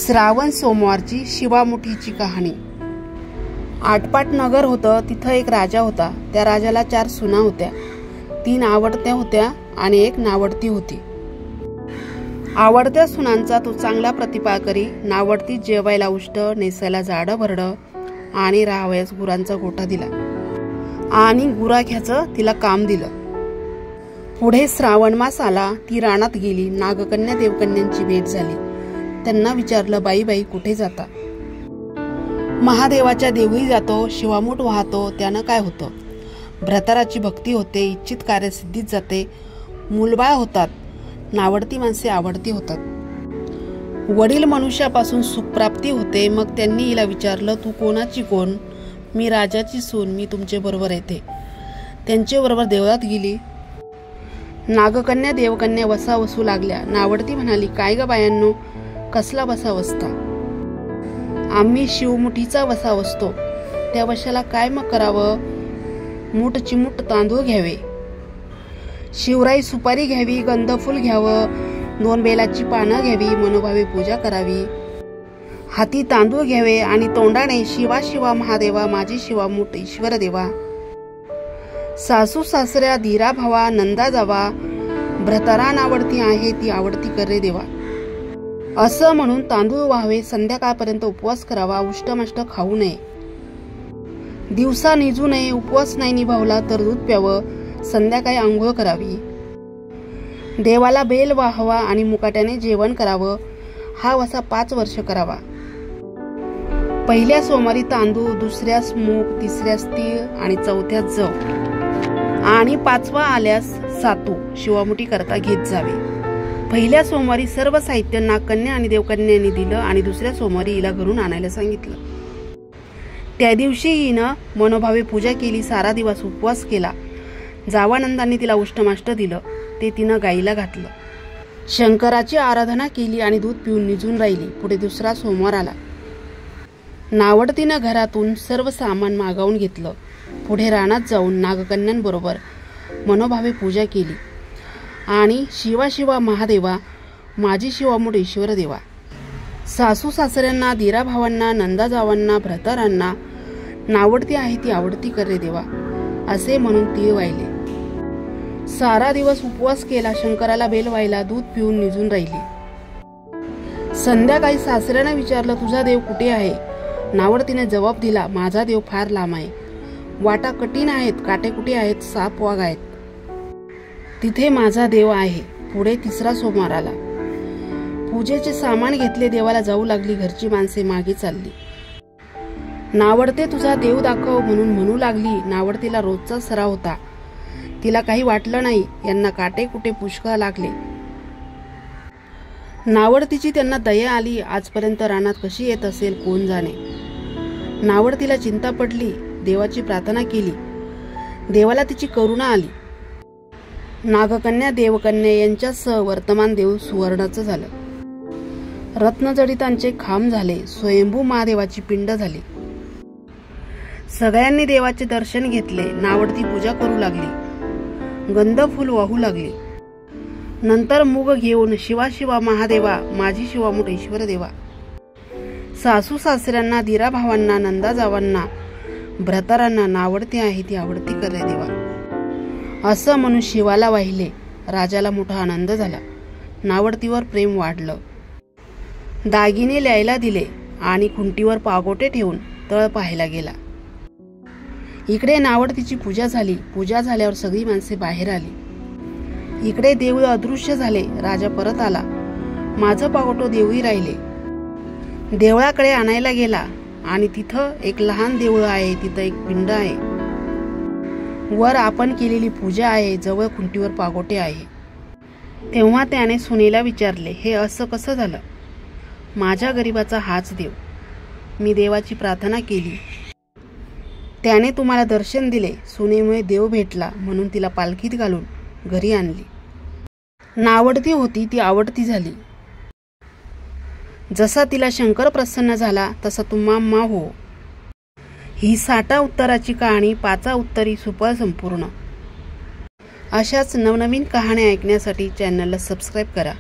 श्रावण सोमवारची शिवामुठीची कहाणी। आटपाट नगर होतं, तिथं एक राजा होता। त्या राजाला 4 सुना होत्या। 3 आवडत्या होत्या आणि 1 नावडती होती। आवडत्या सुनांचा तो चांगला प्रतिपाळ करी, नावडती जेवायला उष्ट, नेसायला जाडं भरडं आणि राहावयास गुरांचा गोठा दिला आणि गुराख्याचं तिला काम दिलं। पुढे श्रावण मास आला, ती रानात गेली। नागकन्या देवकन्यांची भेट झाली। त्यांना विचारलं, बाई बाई कुठे जाता? महादेवाच्या देवळी जातो, शिवामूठ वाहतो, त्यानं काय होतं? भ्रतराची भक्ती होते, इच्छित कार्य सिद्धीत जाते, मूलबाळ होतात, नावडती माणसे आवडती होतात, वडील मनुष्यापासून सुखप्राप्ती होते। मग त्यांनी हिला विचारलं, तू कोणाची कोण? मी राजाची सून, मी तुमचे बरोबर येते। त्यांचे बरोबर देवळात गेली। नागकन्या देवकन्या वसा वसू लागल्या। नावडती म्हणाली, काय ग बायांनो, कसला वसा वसता? आम्ही शिवमुठीचा वसा वसतो। त्या वशाला काय मग करावं? मूठ चिमूट तांदूळ घ्यावे, शिवराई सुपारी घ्यावी, गंधफूल घ्यावं, 2 बेलाची पानं घ्यावी, मनोभावे पूजा करावी, हाती तांदूळ घ्यावे आणि तोंडाने शिवा शिवा महादेवा, माझी शिवामूठ ईश्वर देवा, सासू सासऱ्या धीरा भावा, नंदा जावा, भ्रतरा नावडती आहे ती आवडती करे देवा, असं म्हणून तांदूळ व्हावे। संध्याकाळपर्यंत उपवास करावा, उष्टमष्ट खाऊ नये, दिवसा निजू नये। उपवास नाही निभावला तर दूध प्यावं, संध्याकाळी आंघोळ करावी, देवाला बेल वाहावा आणि मुकाट्याने जेवण करावं। हा वसा 5 वर्ष करावा। पहिल्या सोमवारी तांदूळ, दुसऱ्यास मूग, तिसऱ्यास तीळ आणि चौथ्यास जव आणि 5वा आल्यास सातू शिवामुठी करता घेत जावे। पहिल्या सोमवारी सर्व साहित्य नागकन्या आणि देवकन्यांनी दिलं आणि दुसऱ्या सोमवारी हिला घरून आणायला सांगितलं। त्या दिवशी हिनं मनोभावे पूजा केली, सारा दिवस उपवास केला। जावानंदांनी तिला उष्टमाष्ट दिलं, ते तिनं गाईला घातलं। शंकराची आराधना केली आणि दूध पिऊन निजून राहिली। पुढे दुसरा सोमवार आला। नावडतीनं घरातून सर्व सामान मागवून घेतलं। पुढे रानात जाऊन नागकन्यांबरोबर मनोभावे पूजा केली आणि शिवा शिवा महादेवा, माझी शिवामूठ ईश्वर देवा, सासू सासऱ्यांना, धीरा भावांना, नंदा जावांना, भ्रतरांना नावडती आहे ती आवडती करे देवा, असे म्हणून तीळ वाहिले। सारा दिवस उपवास केला, शंकराला बेल वाहिला, दूध पिऊन निजून राहिली। संध्याकाळी सासऱ्यानं विचारलं, तुझा देव कुठे आहे? नावडतीने जबाब दिला, माझा देव फार लांब आहे, वाटा कठीण आहेत, काटे कुठे आहेत, साप वाघ आहेत, तिथे माझा देव आहे। पुढे तिसरा सोमवार आला। पूजेचे सामान घेतले, देवाला जाऊ लागली। घरची माणसे मागे चालली। नावडते तुझा देव दाखव म्हणून म्हणू लागली। नावडतीला रोजचा सराव होता, तिला काही वाटलं नाही। यांना काटे कुठे पुष्कळ लागले। नावडतीची त्यांना दया आली। आजपर्यंत रानात कशी येत असेल कोण जाणे। नावडतीला चिंता पडली, देवाची प्रार्थना केली, देवाला तिची करुणा आली। नागकन्या देवकन्या यांच्यासह वर्तमान देव सुवर्णाचं झालं। रत्नजडितांचे खांब झाले, स्वयंभू महादेवाची पिंड झाली। सगळ्यांनी देवाचे दर्शन घेतले। नावडती पूजा करू लागली, गंधफूल वाहू लागली। नंतर मूग घेऊन शिवा शिवा महादेवा, माझी शिवामूठ ईश्वर देवा, सासू सासऱ्यांना, धीरा भावांना, नंदा जावांना, भ्रतरांना नावडती आहे ती आवडती करे देवा, असं म्हणून शिवाला वाहिले। राजाला मोठा आनंद झाला। नावडतीवर प्रेम वाढलं। दागिने ल्यायला दिले आणि खुंटीवर पागोटे ठेवून तळ पाहायला गेला। इकडे नावडतीची पूजा झाली। पूजा झाल्यावर सगळी माणसे बाहेर आली। इकडे देऊळ अदृश्य झाले। राजा परत आला। माझं पागोटो देवळी राहिले। देवळाकडे आणायला गेला आणि तिथं एक लहान देऊळ आहे, तिथं एक पिंड आहे, वर आपण केलेली पूजा आहे, जवळ खुंटीवर पागोटे आहे। तेव्हा त्याने सुनेला विचारले, हे असं कसं झालं? माझ्या गरीबाचा हाच देव, मी देवाची प्रार्थना केली, त्याने तुम्हाला दर्शन दिले। सुनेमुळे देव भेटला म्हणून तिला पालखीत घालून घरी आणली। नावडती होती ती आवडती झाली। जसा तिला शंकर प्रसन्न झाला तसा तुम्हा हो। ही 60 उत्तराची कहाणी 5 उत्तरी सुफळ संपूर्ण। अशाच नवनवीन कहाण्या ऐकण्यासाठी चॅनलला सबस्क्राईब करा।